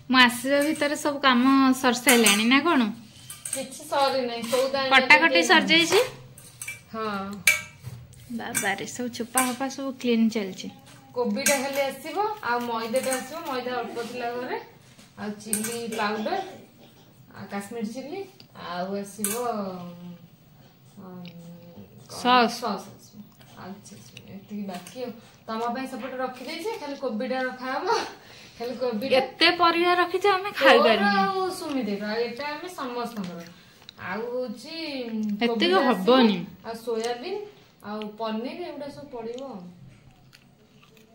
ମୁଁ ଆସିବା ଭିତରେ ସବୁ କାମ ସରିସାରିଲାଣି ନା କଣ? କିଛି ସରି ନାହିଁ, ସଉଦା କଟାକଟି ସରିଯାଇଛି। ହଁ ବାବାରେ ସବୁ ଚୋପା ଫୋପା ସବୁ କ୍ଲିନ୍ ଚାଲିଛି। କୋବିଟା ଖାଲି ଆସିବ ଆଉ ମଇଦାଟା ଆସିବ, ମଇଦା ଅଳ୍ପ ଥିଲା ଘରେ, ଆଉ ଚିଲି ପାଉଡର ଆଉ କାଶ୍ମୀର ଚିଲି ଆଉ ଆସିବ ସସ୍ ଆସିବ ଆଉ ଏତିକି ବାକି। ଆଉ ତମ ପାଇଁ ସେପଟେ ରଖିଦେଇଛି, ଖାଲି କୋବିଟା ରଖା ହବ। ଖାଲି କୋବି ଏତେ ପରିବା ରଖିଛ ଆମେ ଖାଇପାରିବୁ ଆଉ ସୁମି ଦେବା, ଏଟା ଆମେ ସମସ୍ତଙ୍କର। ଆଉ ହଉଛି ଏତିକି ହବନି। ଆଉ ସୋୟାବିନ୍ ଆଉ ପନିର ଏଗୁଡା ସବୁ ପଡିବ।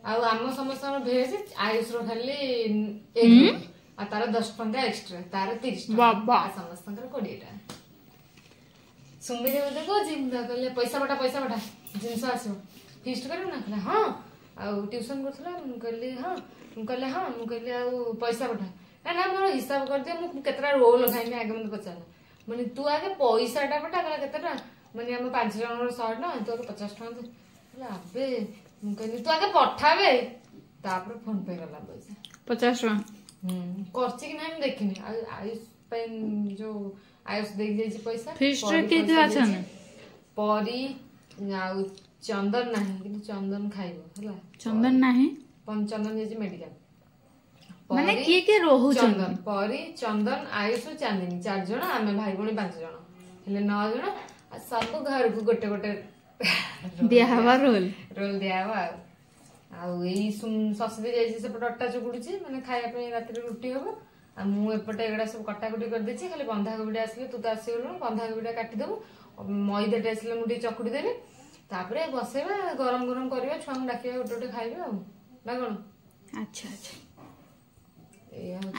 ଆଉ ଆମ ସମସ୍ତଙ୍କର ଭେଜ, ଆୟୁଷର ଖାଲି ଆଉ ତାର 10 ଟଙ୍କା ଏକ୍ସଟ୍ରା, ତାର 30 ଟଙ୍କା, ସମସ୍ତଙ୍କର 20 ଟଙ୍କା। ସୁମିରେ ମତେ କହୁଛି, ମୁଁ କହିଲେ ପଇସା ପଠା ଜିନିଷ ଆସିବ, ଫିଷ୍ଟ କରିବୁ ନା? କହିଲା ହଁ। ଆଉ ଟ୍ୟୁସନ କରୁଥିଲା, ମୁଁ କହିଲି ହଁ। ମୁଁ କହିଲି ଆଉ ପଇସା ପଠା। ନା ମୋର ହିସାବ କରିଦିଅ, ମୁଁ କେତେଟା ରୋଲ ଖାଇମି ଆଗେ ମତେ ପଚାରିଲା। ମାନେ ତୁ ଆଗେ ପଇସାଟା ପଠା। କହିଲା କେତେ ଟଙ୍କା? ମାନେ ଆମ 5 ଜଣଙ୍କର 100 ଟଙ୍କା, ତୁ ଆଗେ 50 ଟଙ୍କା ଦେ। ଆବେ ମୁଁ କହିଲି ତୁ ଆଗେ ପଠାବେ, ତାପରେ ଫୋନ ପେ ଗଲା ପଇସା 50 ଟଙ୍କା। କରିଛି କି ନାହିଁ ମୁଁ ଦେଖିନି। ଆଉ ଆୟୁଷ ପାଇଁ ଯୋଉ ଆୟୁଷ ଦେଇକି ଯାଇଛି ପଇସା। ଫିଷ୍ଟରେ କିଏ କିଏ ଅଛନ୍ତି? ପରି ଆଉ ଚନ୍ଦନ ନାହିଁ, କିନ୍ତୁ ଚନ୍ଦନ ଖାଇବ ହେଲା। ଚନ୍ଦନ ନାହିଁ, ଚନ୍ଦନ ଯାଇଛି ମେଡିକାଲ। ମାନେ କିଏ କିଏ ରହୁଛନ୍ତି? ପରି, ଚନ୍ଦନ, ଆୟୁଷ, ଚାନ୍ଦିନୀ 4 ଜଣ, ଆମେ ଭାଇ ଭଉଣୀ 5 ଜଣ, ହେଲେ 9 ଜଣ। ଆଉ ସବୁ ଘରକୁ ଗୋଟେ ଗୋଟେ ଦିଆହବା ରୋଲ ଦିଆହବ। ଆଉ ଏଇ ଶଶୀ ଯାଇଛି ସେପଟେ ଅଟା ଚକୁଡୁଛି, ମାନେ ଖାଇବା ପାଇଁ ରାତିରେ ରୁଟି ହବ। ଆଉ ମୁଁ ଏପଟେ ଏଗୁଡା ସବୁ କଟାକଟି କରିଦେଇଛି। ଖାଲି ବନ୍ଧାକୋବିଟା ଆସିଲେ, ତୁ ତ ଆସିଗଲୁଣି, ବନ୍ଧାକୋବିଟା କାଟିଦବୁ, ମଇଦାଟା ଆସିଲେ ମୁଁ ଟିକେ ଚକୁଡି ଦେବି, ତାପରେ ବସେଇବା, ଗରମ ଗରମ କରିବା, ଛୁଆଙ୍କୁ ଡାକିବା, ଗୋଟେ ଗୋଟେ ଖାଇବେ ଆଉ ନା କଣ? ଆଚ୍ଛା ଆଚ୍ଛା।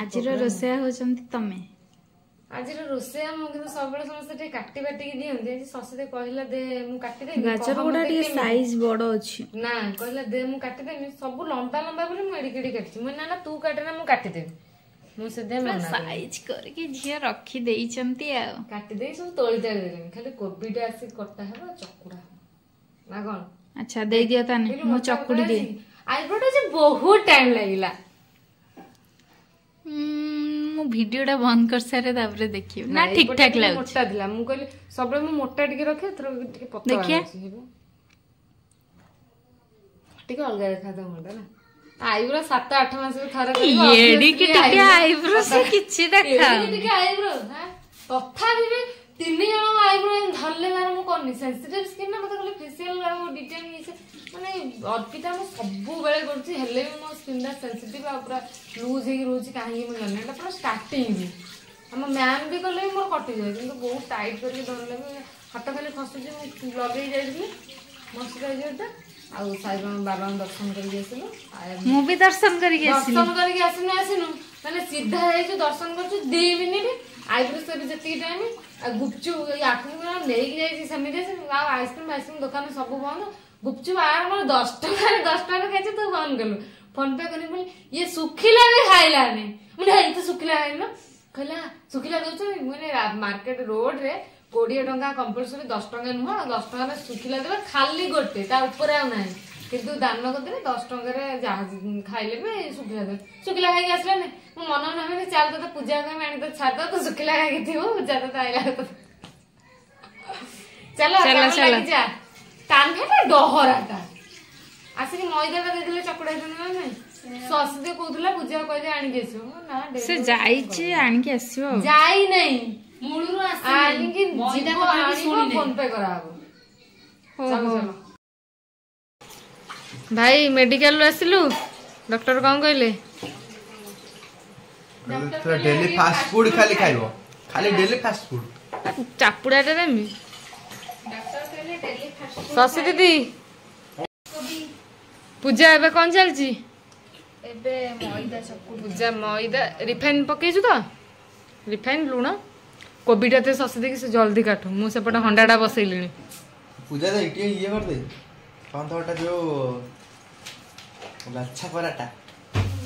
ଆଜିର ରୋଷେଇଆ ହଉଛନ୍ତି ତମେ? ଆଜିର ରୋଷେଇଆ ମୁଁ, କିନ୍ତୁ ସବୁବେଳେ ସମସ୍ତେ ଟିକେ କାଟି ବାଟିକି ଦିଅନ୍ତି। ଆଜି ଶଶୀ କହିଲା ଦେ ମୁଁ କାଟିଦେବି, ଗାଜର ଗୁଡା ଟିକେ ସାଇଜ ବଡ ଅଛି। ନା କହିଲା ଦେ ମୁଁ କାଟିଦେବି, ସବୁ ଲମ୍ବା ଲମ୍ବା ବୋଲି ମୁଁ ଏଡିକି ଏଡିକି କାଟିଛି। ମୁଁ ନା ତୁ କାଟେନା, ମୁଁ କାଟିଦେବି। ମୁଁ ସେଥିପାଇଁ ସାଇଜ କରିକି ଝିଅ ରଖି ଦେଇଛନ୍ତି ଆଉ। କାଟିଦେଇ ସବୁ ତୋଳି ତାଳି ଦେଲେଣି, ଖାଲି କୋବିଟା ଆସିକି କଟା ହବ, ଚକୁଡା ହବ ନା କଣ? ଆଚ୍ଛା ଦେଇଦିଅ ତାନେ, ମୁଁ ଚକୁଡି ଦିଏ। ଆଇବ୍ରୋଟା ଯେ ବହୁତ ଟାଇମ ଲାଗିଲା। ମୁଁ ଭିଡିଓଟା ବନ୍ଦ କରିସାରେ ତାପରେ ଦେଖିବି। ନା ଠିକ ଠାକ ଲାଗୁଛି। ମୋଟା ଥିଲା, ମୁଁ କହିଲି ସବୁବେଳେ ମୁଁ ମୋଟା ଟିକେ ରଖେ, ଏଥର ଟିକେ ପତଳା ଅଛି, ଟିକେ ଅଲଗା ଦେଖାଯାଉ ମୁଣ୍ଡ ନା। ଆଇବ୍ରୋ 7-8 ମାସରେ ଥରେ କରିବ, ଏଡିକି ଟିକେ ଆଇବ୍ରୋ ସେ କିଛି ଦେଖାଉନି। ଟିକେ ଆଇବ୍ରୋ ତଥାପି ବି 3 ଜଣ ଆଇବ୍ରୋ ଧରିଲେ ନା ମୁଁ କରିନି। ସେନ୍ସିଟିଭ ସ୍କିନ୍ ନା, ମତେ କହିଲେ ଫେସିଆଲ ଆଉ ଡିଟେଲ ମାନେ ଅର୍ପିତା ମୁଁ ସବୁବେଳେ କରୁଛି, ହେଲେ ବି ମୋ ସ୍କିନ୍ ଟା ସେନ୍ସିଟିଭ ଆଉ ପୁରା ଲୁଜ ହେଇକି ରହୁଛି। କାହିଁକି ମୁଁ ଜାଣିନି, ଏଟା ପୁରା ଷ୍ଟାର୍ଟିଂରୁ ଆମ ମ୍ୟାମ ବି କଲେ ବି ମୋର କଟିଯାଏ, କିନ୍ତୁ ବହୁତ ଟାଇଟ୍ କରିକି ଧରିଲେ ବି ହାତ ଖାଲି ଖସୁଛି। ମୁଁ ଲଗେଇ ଯାଇଥିଲି ମଶ୍ଚରାଇଜରଟା, ଆଉ ସାଇବାବା ବାବାଙ୍କୁ ଦର୍ଶନ କରିକି ଆସିଲୁ। ମୁଁ ବି ଦର୍ଶନ କରିକି ଆସିନୁ ମାନେ ସିଧା ଯାଇଛୁ, ଦର୍ଶନ କରୁଛୁ 2 ମିନିଟ୍, ଆଇବ୍ରୋ ସେପ୍ ଯେତିକି ଟାଇମ୍, ଆଉ ଗୁପଚୁପ ନେଇକି ଯାଇଛି ସେମିତି। ଆଉ ଆଇସ୍କ୍ରିମ ଦୋକାନ ସବୁ ବନ୍ଦ, ଗୁପଚୁପ ମୋର 10 ଟଙ୍କା ଖାଇଛୁ, ତୁ ବନ୍ଦ କଲୁ। ଫୋନ ପେ କରି ଇଏ ଶୁଖିଲା ବି ଖାଇଲାନି। ମୁଁ ଏତେ ଶୁଖିଲା ଖାଇଲ, କହିଲା ଶୁଖିଲା ଦଉଛ। ମୁଁ ମାର୍କେଟ ରୋଡରେ 20 ଟଙ୍କା କମ୍ପଲସରି, 10 ଟଙ୍କା ନୁହଁ, 10 ଟଙ୍କାରେ ଶୁଖିଲା ଦେବେ, ଖାଲି ଗୋଟେ, ତା ଉପରେ ଆଉ ନାହିଁ। କିନ୍ତୁ ଦାନ କରିଦେଲେ 10 ଟଙ୍କାରେ ଯାହା ଖାଇଲେ ବି ଶୁଖିଲା ଦେବେ। ଶୁଖିଲା ଖାଇକି ଆସିଲାନି, ମୁଁ ମନ ନାହିଁ ଚାଲ ତୋତେ ପୂଜା ପାଇଁ ଆଣି ତ ଛାଡ, ତୁ ଶୁଖିଲା ଖାଇକି ଥିବୁ, ପୂଜା ତୋତେ ଆଇଲା ଚାଲ ଲାଗିଯା। କାନ୍ଧଟା ଡହରାଟା ଆସିକି ମଇଦାଟା ଦେଇଥିଲେ ଚକୁଡା ହେଇଥାନ୍ତା ନା ନାଇଁ। ଶଶୀ କହୁଥିଲା ପୂଜା କହିଲେ ଆଣିକି ଆସିବ, ସେ ଯାଇଛି ଆଣିକି ଆସିବ। ଯାଇ ନାହିଁ, ମୂଳରୁ ଆଣିକି ଯିବ, ଆଣିବ, ଫୋନ ପେ କରାହବ। ଭାଇ ମେଡିକାଲରୁ ଆସିଲୁ, ଡକ୍ଟର କଣ କହିଲେ? ଡେଲି ଫାଷ୍ଟ ଫୁଡ ଖାଲି ଖାଇବ, ଖାଲି ଡେଲି ଫାଷ୍ଟ ଫୁଡ। ଚାପୁଡାଟା ଦେମି। ଶଶୀ ଦିଦି ପୂଜା ଏବେ କଣ ଚାଲିଛି? ଏବେ ମଇଦା ଚକୁଡି। ପୂଜା ମଇଦା, ରିଫାଇନ ପକେଇଛୁ ତ? ରିଫାଇନ, ଲୁଣ, କୋବିଟା ତ ଶଶୀ ଦେଇକି ସେ ଜଲ୍ଦି କାଟୁ, ମୁଁ ସେପଟେ ହଣ୍ଡାଟା ବସେଇଲିଣି। ପୂଜା ଦେଇ ଟିକେ ଇଏ କରିଦେ, କଣ ତ ଓଟା ଯୋଉ ଲଚ୍ଛା ପରାଟା।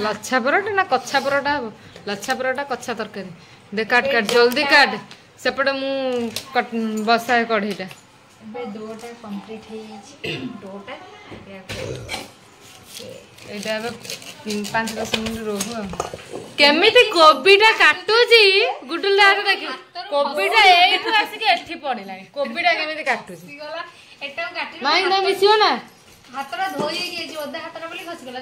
ଲଚ୍ଛା ପରଟା ନା କଚ୍ଛା ପରଟା ହବ? ଲଚ୍ଛା ପରଟା, କଚ୍ଛା ତରକାରୀ। ଦେ କାଟ ଜଲ୍ଦି କାଟ, ସେପଟେ ମୁଁ ବସାଏ କଢେଇଟା। ଏବେ ଡୋଟା କମ୍ପ୍ଲିଟ ହେଇଯାଇଛି, ଡୋଟା एटा अब 5-10 मिनिट रहू केमिति कोबीटा काटुची गुडुल दार देखि कोबीटा एठू आसी के एठी पड़िलानी कोबीटा केमिति काटुची एटा काटी माई ना मिसियो ना हातरा धोई के जे ओदा हातरा बोली खसी गला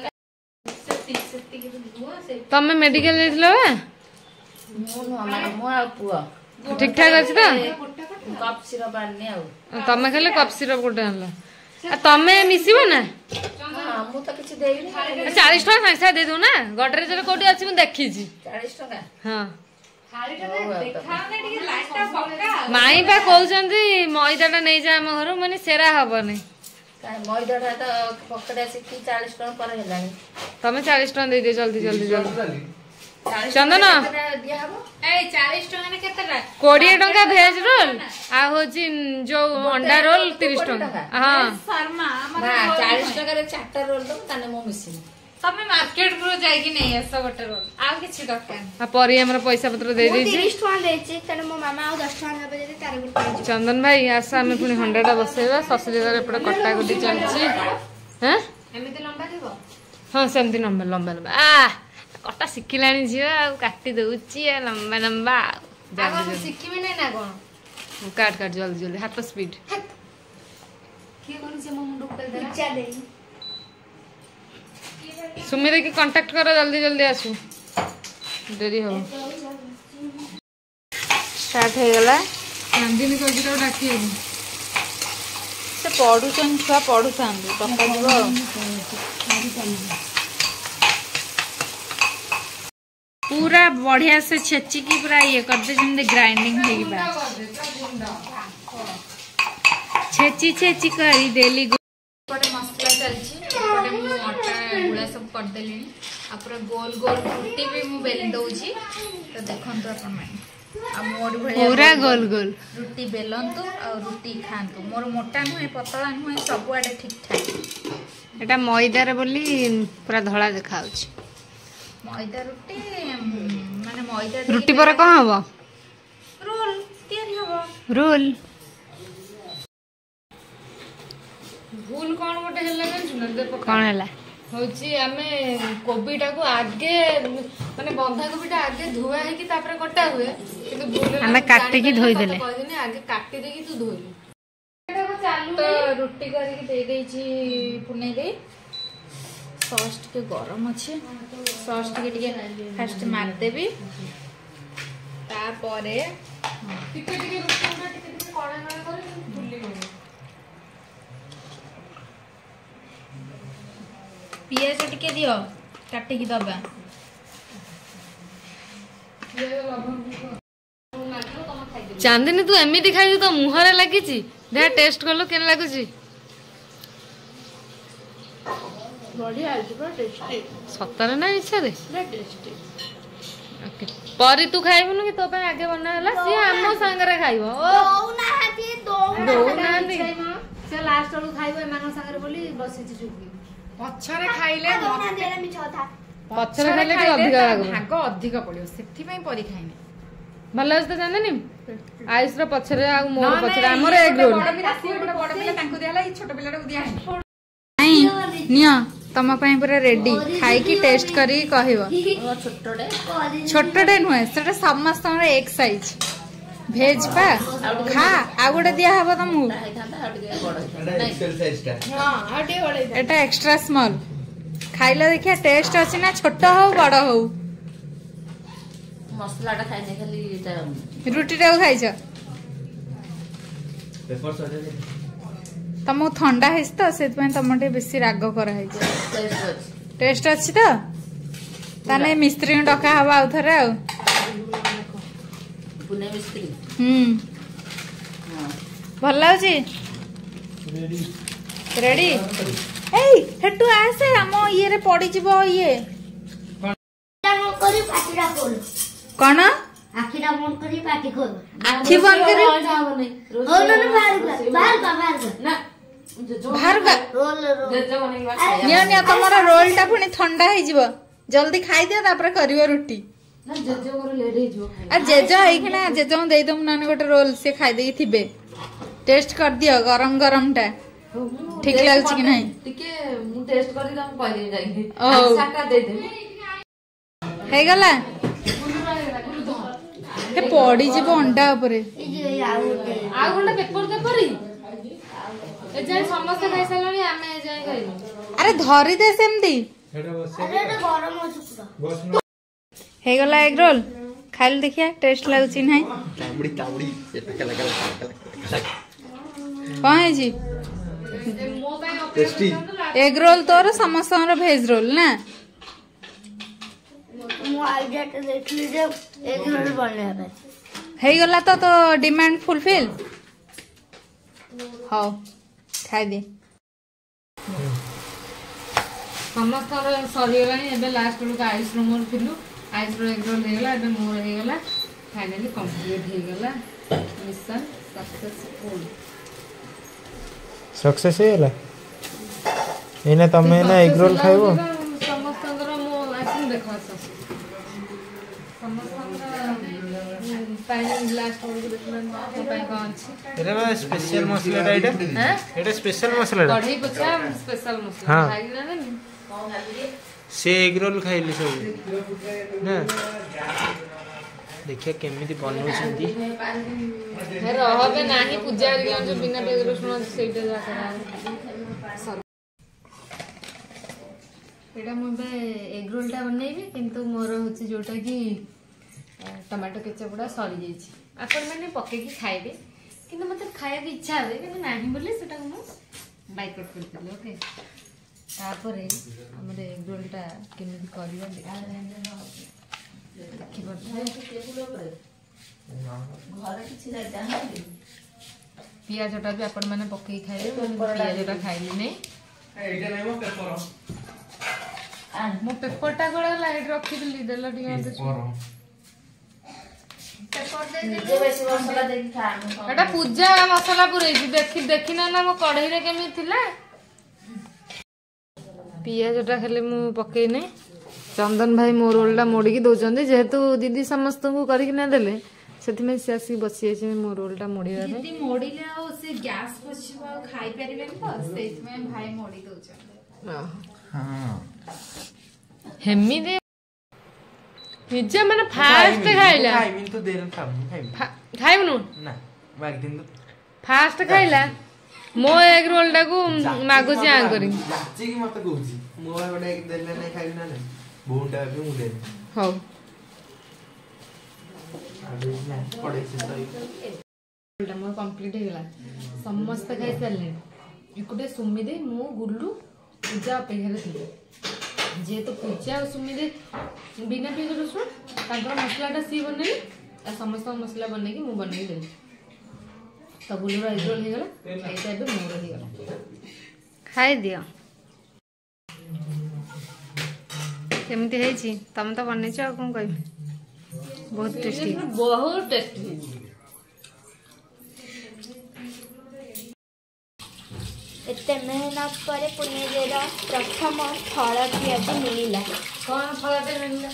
तमे मेडिकल लेथिलो बा ठीक ठाक अछि त कप सिरप आने आउ तमे खाली कप सिरप गोटे आनला आ तमे मिसिबो ना हां मु तो किछ देइनी 40 टका साइसा दे दू ना गडरे जरे कोडी अछि मु देखि छी 40 टका हां देखाउने लाइटटा पक्का माई बा कहउचंदी मैदाटा नै जा हम घर माने सेरा हबनी मैदाटा तो पकड़े से 40 टका पर हेलानी तमे 40 टका दे दे जल्दी जल्दी जल्दी चंदन चंदन दिया हबो ए 40 टका ने केतेटा 20 टका भेज रोल आ होची जो अंडा रोल 30 टका हां शर्मा ना 40 टका रे 4टा रोल दो तने मो मिसिन तमे मार्केट को जाई कि नै एसो गोटे रोल आ किछि दरकार आ परी हमरा पैसा पत्र दे दी 30 टका देछि तने मो मामा आ 10 टका देबे जदी तार गुट चंदन भाई आसा हमें पुनी हंडाटा बसेबा ससुरीदार एपटे कटा कटी चलछि हैं एमिति लंबा दिबो हां सेमती लंबा लंबा लंबा आ कटा सिखिलानी झियो आ काटी दउछि लंबा लंबा आगो सिखिबे नै ना कोन काट काट जल्दी जल्दी हाथ स्पीड की कोन से मो मुंड उकल देला इच्छा दे सुमिरे की कांटेक्ट करो जल्दी जल्दी आसु देरी हो स्टार्ट हो गला चांदनी को जिरो डाकी से पढुछन छुआ पढुछन पक्का जीव पूरा बढ़िया से छेची की पूरा ये कर दे जंदे ग्राइंडिंग हेगी बा छेची छेची करी देली पटे मसला चलछि पटे मु आटा गुळा सब कर देली आ पूरा गोल गोल रोटी भी मु बेल दउछि तो देखंतु अपन माने आ मोर भलिया पूरा गोल गोल रोटी बेलंतु और रोटी खांतु मोर मोटा नुहे पतला नुहे सब आडे ठीक ठाक एटा मैदा रे बोली पूरा धळा देखाउछि मैदा रोटी माने मैदा रोटी पर कहां हबो रोल तयारी हबो रोल भूल कौन गोटे हेला जानछु कौन हैला होची आमे कोबीटा को आगे माने बंधा कोबीटा आगे धुआ है कि तापर कटा हुए किंतु भूल हमें काटी की धोई देले कहदिने आगे काटी दे कि तू धोई तो रोटी करी के दे देई छी पुनै दे सॉस के गरम अछि सॉस के फर्स्ट मार देबी तापरे टिके टिके रोटी टिके कणा कणा करे फुली हो पियाज टिके दियो काटी की दबा चांदनी तू एमिति खाइ तो मुहरे लागि छी दे टेस्ट करलो केन लागु छी बढ़िया है super tasty सतरे ना इच्छा रे very tasty ओके परी तू खाइबनु कि तो पे आगे बना हला सी हमो संगरे खाइबो ओ दो ना दी से लास्ट वाला खाइबो एमान संगरे बोली बसी छी चुकी पछरे खाइले देला मिछ था पछरे खाइले टी अधिक लागो भाग अधिक पड़ियो सेथि पई परी खाइने भल अछि त जाननी आयुष रो पछरे आ मोर पछरे हमर एग रोल बड़ पिला तांको दियाला ई छोट पिलाटा दिया है निया तम पई पूरा रेडी खाई की टेस्ट करी कहबो छोटडे नुहे सेटा समस्त एक साइज भेज पा खा आ गोटे दिया हबो तमु एक्सेल साइज टा हां हटे बड़े एटा एक्स्ट्रा स्मॉल खाइला देखिया टेस्ट अछि ना छोट हो बड़ हो मसलाटा खाइने खाली एटा रुटीटा खाइछ पेपर सजे तमु ठंडा हेस त सेत पई तमटे बेसी राग करा है टेस्ट अछि त ताने मिस्त्री डका हबा आ थरे आ पुणे मिस्त्री भल लाଗୁଛି रेडी एई हेटू आसे हम ये रे पड़ी जीवो ये करी पाटीरा खोल कोन आखिरा बंद करी पाटी खोल आखी बंद करी हो न बाहर ना बाहर का रोल रोल निया तमरा रोल टा पुनी ठंडा हे जीवो जल्दी खाई दियो तापर करियो रोटी ना जेजे मोर लेट हे जो आ जेजा आइखना जेजा दे दम नाने गोटे रोल से खाई देई थिबे टेस्ट कर दियो गरम गरम टा ठीक लाଗୁଛି कि नहीं टिके मु टेस्ट करी तुमको कहदेबी जाइए ओ। साटा दे दे हे गला हे पड़ी जी अंडा ऊपर आ गुंडा पेपर दे परी ए जाय समस्त खाइ सालनी आमे जाय खाइबो अरे धरी दे सेमती हे गला एग रोल खाइल देखिया टेस्ट लाଗୁଛି नहीं ताबड़ी ताबड़ी कौन है जी मो बाय टेस्टी एग रोल तोर समस्त भेज रोल ना हे गला तो डिमांड फुलफिल हाँ खाई दे समस्त सरीगलानी एबे लास्ट बेलू आइस रूम थिलु आइस रो एग रोल हेगला एबे मोर हेगला फाइनली कंप्लीट हेगला मिशन सक्सेसफुल सक्सेस हैला एने तमे ना एग रोल खाइबो समस्त मो आइस देखा समस्त फाइनल लास्ट बेलू देखला मो पाई कोन अछि एटा बा स्पेशल मसला एटा हां एटा स्पेशल मसला कढ़ई पछा स्पेशल मसला हाँ। खाई ना नहीं से एग रोल खाइली सब ना देखिए केमिति बनौछंती हे रहबे नाही पूजा करियो जो बिना पेज रसुन सेटा जा करा एटा मो बे एग रोल टा बनेबी किंतु मोर होची जोटा कि टमाटो केचप उडा सरी जाईछि आपण माने पके की खाइबे किंतु मते खाया की इच्छा है किंतु नाही बोले सेटा मो बाइकआउट कर दिले ओके तापरे हमरे एग रोल टा केमिति करियो देखि पड़ते पियाज टा भी आपण माने पके खाइबे पियाज टा खाइली नै एटा नै मो पेपर मो पेपर टा गला लाइट रखी दिली देला टिके ନିଜେ ବେଶୀ ମସଲା ଦେଇକି ଖାଆନି एटा पूजा मसला पुरै देखि देखि ना मो कढ़ई रे केमि थिला पियाज टा खाली मु पके नै चंदन भाई मो रोल टा मोड़ी की दोचंदी जेहेतु दीदी समस्त को करी कि ना देले सेति में से आसी बसी छै मो रोल टा मोड़ी रे दीदी मोड़िले आ से गैस पछिबा खाई परिबे तो सेत में भाई मोड़ी दोछ हां हेमी दे निजे माने फास्ट खाइला खाइमिन तो देर खाइमिन खाइबनु ना माग दिन तो फास्ट खाइला मो एग रोल टा को मागु छी आ करी लाची की मत कहूची मो बडे एक देले नै खाइल ना बोंडा भी मु देले हो अबे ना पड़े से सही रोल टा मो कंप्लीट हे गेला समस्त खाइ सारले इकुटे सुमी दे मो गुल्लू पूजा पे हेले थी जे तो पूजा सुमी दे बिना पेज रसुन तांकर मसला टा सी बनेली आ समस्त मसला बने की मु बने देली तो गुल्लू एग रोल हे गेला एटा बे मोर हे गेला खाई दियो केमती है छी तम तो बनै छ कोन कहबी बहुत टेस्टी बहुत टेस्टी एते मेहनत करे पुण्यदेर प्रथम फलटी आज मिलला कौन फलटे मिलला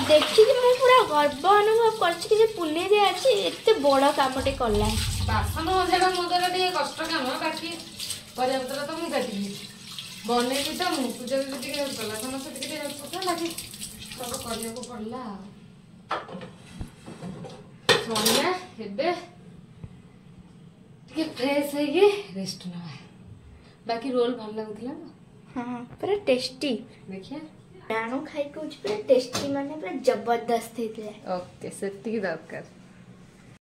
देखी कि मैं पूरा गर्व अनुभव करछि कि पुण्यदे आज एते बड़ कामटे करला बासन मजाटा मोदरा टिके कष्ट काम बाकी पर्याप्तर तो मु काटिली बनेली तो मु पूजा भी टिके हेल्प कला समस्त टिके हेल्प करला बाकी सब करिया को पड़ला सोनिया हेबे टिके फ्रेश है ये रेस्ट ना बाकी रोल भल लागुतला हां पूरा टेस्टी देखिए नानो खाई को पूरा टेस्टी माने पूरा जबरदस्त हेतले ओके सेति दरकार